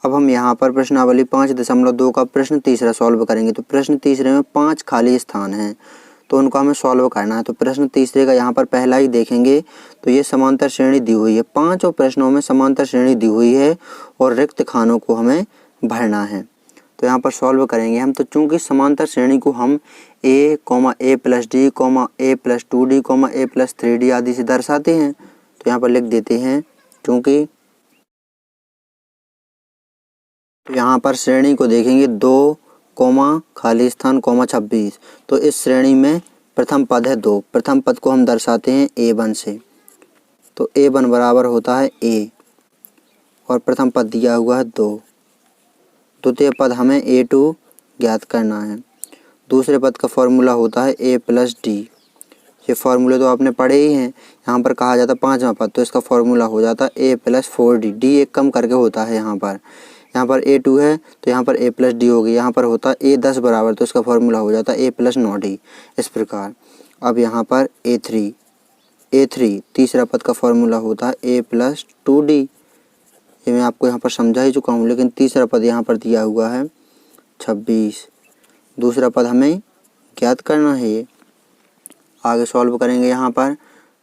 अब हम यहाँ पर प्रश्नावली 5.2 का प्रश्न तीसरा सॉल्व करेंगे। तो प्रश्न तीसरे में 5 खाली स्थान हैं, तो उनको हमें सॉल्व करना है। तो प्रश्न तीसरे का यहाँ पर पहला ही देखेंगे तो ये समांतर श्रेणी दी हुई है। 5 प्रश्नों में समांतर श्रेणी दी हुई है और रिक्त खानों को हमें भरना है। तो यहाँ पर सॉल्व करेंगे हम। तो चूंकि समांतर श्रेणी को हम a, a plus D, a plus 2d, a plus 3d आदि से दर्शाते हैं। तो यहाँ पर लिख देते हैं चूंकि तो यहाँ पर श्रेणी को देखेंगे 2, खाली स्थान 26। तो इस श्रेणी में प्रथम पद है 2। प्रथम पद को हम दर्शाते हैं a1 से। तो a1 बराबर होता है a और प्रथम पद दिया हुआ है 2। द्वितीय पद हमें a2 ज्ञात करना है। दूसरे पद का फॉर्मूला होता है a प्लस डी। ये फार्मूले तो आपने पढ़े ही हैं। यहाँ पर कहा जाता है पांचवा पद, तो इसका फॉर्मूला हो जाता है a प्लस 4d। डी एक कम करके होता है यहाँ पर a2 है तो यहाँ पर a प्लस डी होगी। यहाँ पर होता है a10 बराबर, तो इसका फॉर्मूला हो जाता है a प्लस 9d। इस प्रकार अब यहाँ पर a3 तीसरा पद का फॉर्मूला होता है a प्लस 2d। ये मैं आपको यहाँ पर समझा ही चुका हूँ, लेकिन तीसरा पद यहाँ पर दिया हुआ है 26। दूसरा पद हमें ज्ञात करना है। ये आगे सॉल्व करेंगे यहाँ पर।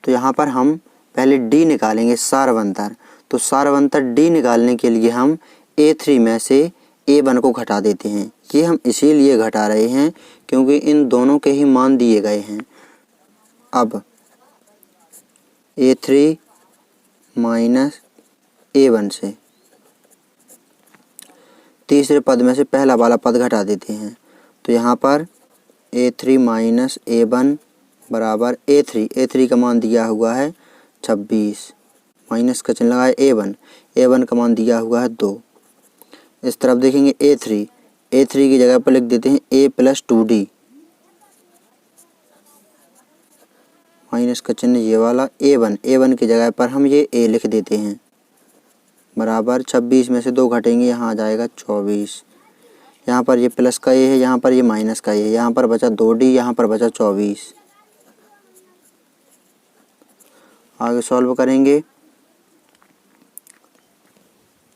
तो यहाँ पर हम पहले d निकालेंगे सारवंतर। तो सारवंतर d निकालने के लिए हम a3 में से a1 को घटा देते हैं। ये हम इसीलिए घटा रहे हैं क्योंकि इन दोनों के ही मान दिए गए हैं। अब a3 माइनस a1 से तीसरे पद में से पहला वाला पद घटा देते हैं। तो यहाँ पर a3 माइनस a1 बराबर a3 का मान दिया हुआ है 26, माइनस का चिन्ह लगाए a1 का मान दिया हुआ है 2। इस तरफ देखेंगे a3 की जगह पर लिख देते हैं a प्लस 2d, माइनस का चिन्ह ये वाला a1 की जगह पर हम ये a लिख देते हैं बराबर 26 में से 2 घटेंगे, यहाँ आ जाएगा 24। यहाँ पर ये प्लस का a है, यहाँ पर ये माइनस का a है, यहाँ पर बचा 2d, यहाँ पर बचा 24। आगे सॉल्व करेंगे।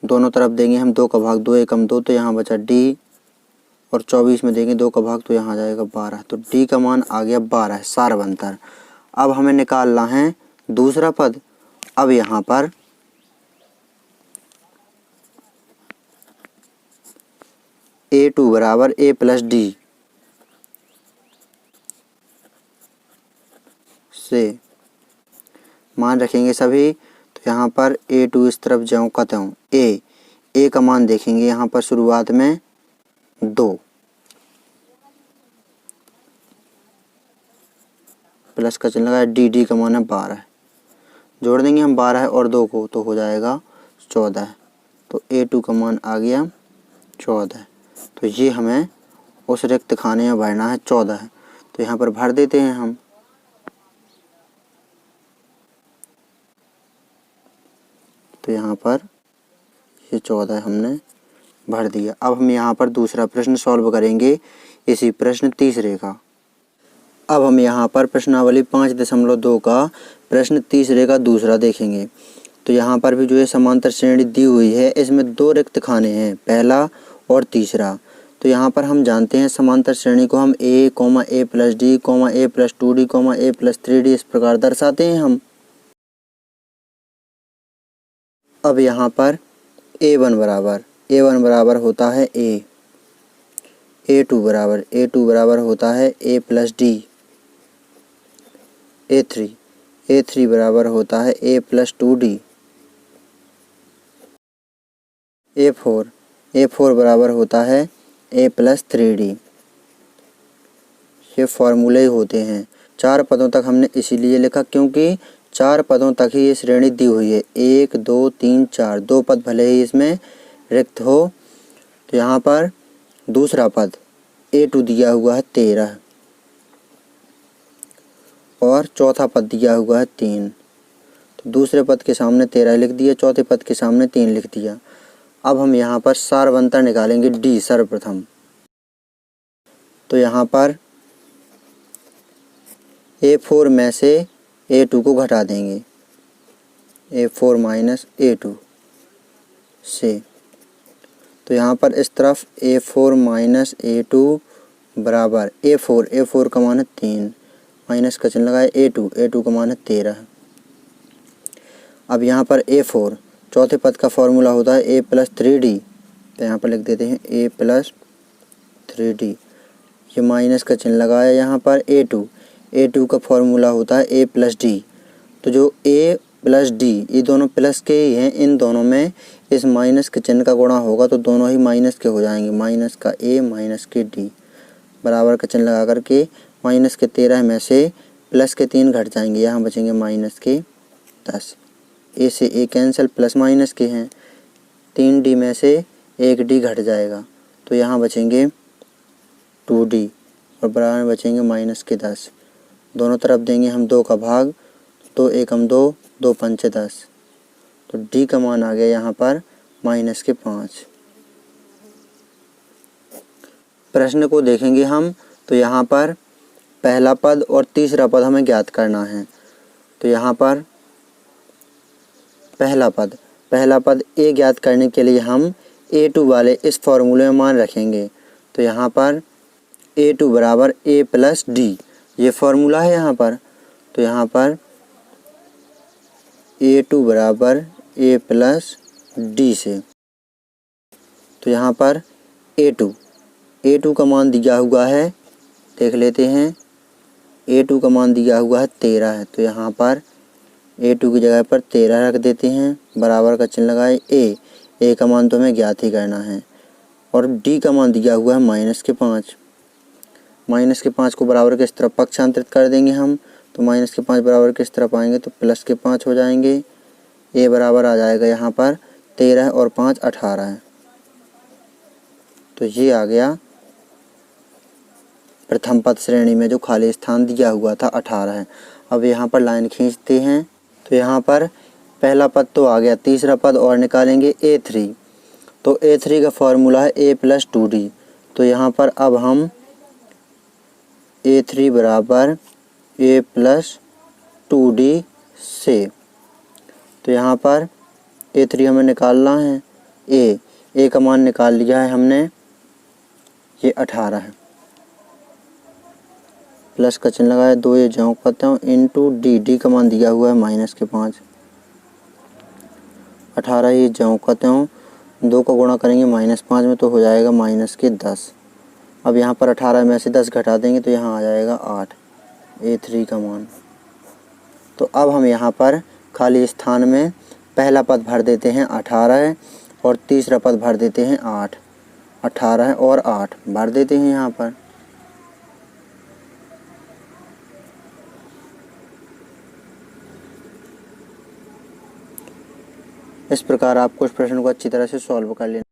दोनों तरफ देंगे हम 2 का भाग 2 एकम 2, तो यहाँ बचा d और 24 में देंगे 2 का भाग, तो यहाँ आ जाएगा 12। तो d का मान आ गया 12 सारवंतर। अब हमें निकालना है दूसरा पद। अब यहाँ पर a2 बराबर a प्लस डी से मान रखेंगे सभी। तो यहाँ पर a2 इस तरफ जाऊँ कहता हूँ a का मान देखेंगे यहाँ पर शुरुआत में 2 प्लस का चिन्ह लगाया, डी का मान है 12। जोड़ देंगे हम 12 और 2 को, तो हो जाएगा 14। तो a2 का मान आ गया 14। तो ये हमें उस रिक्त खाने में भरना है 14। तो यहाँ पर भर देते हैं हम। तो यहाँ पर ये 14 हमने भर दिया। अब हम यहाँ पर दूसरा प्रश्न सॉल्व करेंगे, इसी प्रश्न तीसरे का। अब हम यहाँ पर प्रश्नावली 5.2 का प्रश्न तीसरे का दूसरा देखेंगे। तो यहाँ पर भी जो है समांतर श्रेणी दी हुई है, इसमें 2 रिक्त खाने हैं, पहला और तीसरा। तो यहाँ पर हम जानते हैं समांतर श्रेणी को हम a plus D, a plus 2d, a plus 3d इस प्रकार दर्शाते हैं हम। अब यहाँ पर a1 बराबर होता है a2 बराबर होता है a प्लस डी, a3 बराबर होता है a प्लस 2d, a4 बराबर होता है a प्लस 3d। ये फॉर्मूले होते हैं। 4 पदों तक हमने इसीलिए लिखा क्योंकि 4 पदों तक ही ये श्रेणी दी हुई है। 1 2 3 4, 2 पद भले ही इसमें रिक्त हो। तो यहाँ पर दूसरा पद a2 दिया हुआ है 13 और चौथा पद दिया हुआ है 3। तो दूसरे पद के सामने 13 लिख दिया, चौथे पद के सामने 3 लिख दिया। अब हम यहाँ पर सारवंतर निकालेंगे d सर्वप्रथम। तो यहाँ पर a4 में से a2 को घटा देंगे, a4 माइनस a2 से तो यहाँ पर इस तरफ A4 माइनस A2 बराबर A4 का मान है 3, माइनस का चिन्ह लगाए A2 का मान है 13। अब यहाँ पर A4 चौथे पद का फॉर्मूला होता है A प्लस 3D, तो यहाँ पर लिख देते हैं A प्लस 3D। ये माइनस का चिन्ह लगाया यहाँ पर A2 का फॉर्मूला होता है A प्लस D। तो जो A प्लस D ये दोनों प्लस के ही हैं, इन दोनों में इस माइनस के चिन्ह का गुणा होगा तो दोनों ही माइनस के हो जाएंगे, माइनस का A माइनस के D बराबर का चिन्ह लगा करके माइनस के 13 में से प्लस के 3 घट जाएंगे, यहाँ बचेंगे माइनस के 10। ए से ए कैंसिल, प्लस माइनस के हैं, 3D में से 1D घट जाएगा तो यहाँ बचेंगे 2D और बराबर में बचेंगे माइनस के 10। दोनों तरफ देंगे हम 2 का भाग, 2 एकम 2, 2 पंचे 10, तो D का मान आ गया यहाँ पर माइनस के 5। प्रश्न को देखेंगे हम तो यहाँ पर पहला पद और तीसरा पद हमें ज्ञात करना है। तो यहाँ पर पहला पद A ज्ञात करने के लिए हम A2 वाले इस फॉर्मूले में मान रखेंगे। तो यहाँ पर A2 बराबर A प्लस D ये फॉर्मूला है यहाँ पर। तो यहाँ पर A2 बराबर A प्लस D से, तो यहाँ पर A2 का मान दिया हुआ है, देख लेते हैं। A2 का मान दिया हुआ है 13 है, तो यहाँ पर A2 की जगह पर 13 रख देते हैं, बराबर का चिन्ह लगाए A का मान तो हमें ज्ञात ही करना है और D का मान दिया हुआ है माइनस के 5। माइनस के 5 को बराबर के इस तरफ पक्षांतरित कर देंगे हम, तो माइनस के 5 बराबर के इस तरफ आएंगे तो प्लस के 5 हो जाएंगे। A बराबर आ जाएगा यहाँ पर 13 और 5 18 है, तो ये आ गया प्रथम पद श्रेणी में जो खाली स्थान दिया हुआ था 18 है। अब यहाँ पर लाइन खींचते हैं तो यहाँ पर पहला पद तो आ गया, तीसरा पद और निकालेंगे A3। तो A3 का फॉर्मूला है A प्लस 2D। तो यहाँ पर अब हम A3 बराबर A प्लस 2D से, तो यहाँ पर A3 हमें निकालना है, A का मान निकाल लिया है हमने, ये 18 है, प्लस का चिन्ह लगाया, 2 ये ज्यों करते हैं इंटू D का मान दिया हुआ है माइनस के 5। 18 ये ज्यों करते हैं, 2 को गुणा करेंगे माइनस 5 में तो हो जाएगा माइनस के 10। अब यहाँ पर 18 में से 10 घटा देंगे तो यहाँ आ जाएगा 8 A3 का मान। तो अब हम यहाँ पर खाली स्थान में पहला पद भर देते हैं 18 है और तीसरा पद भर देते हैं 8। 18 है और 8 भर देते हैं यहाँ पर। इस प्रकार आप कुछ प्रश्न को अच्छी तरह से सॉल्व कर लेना।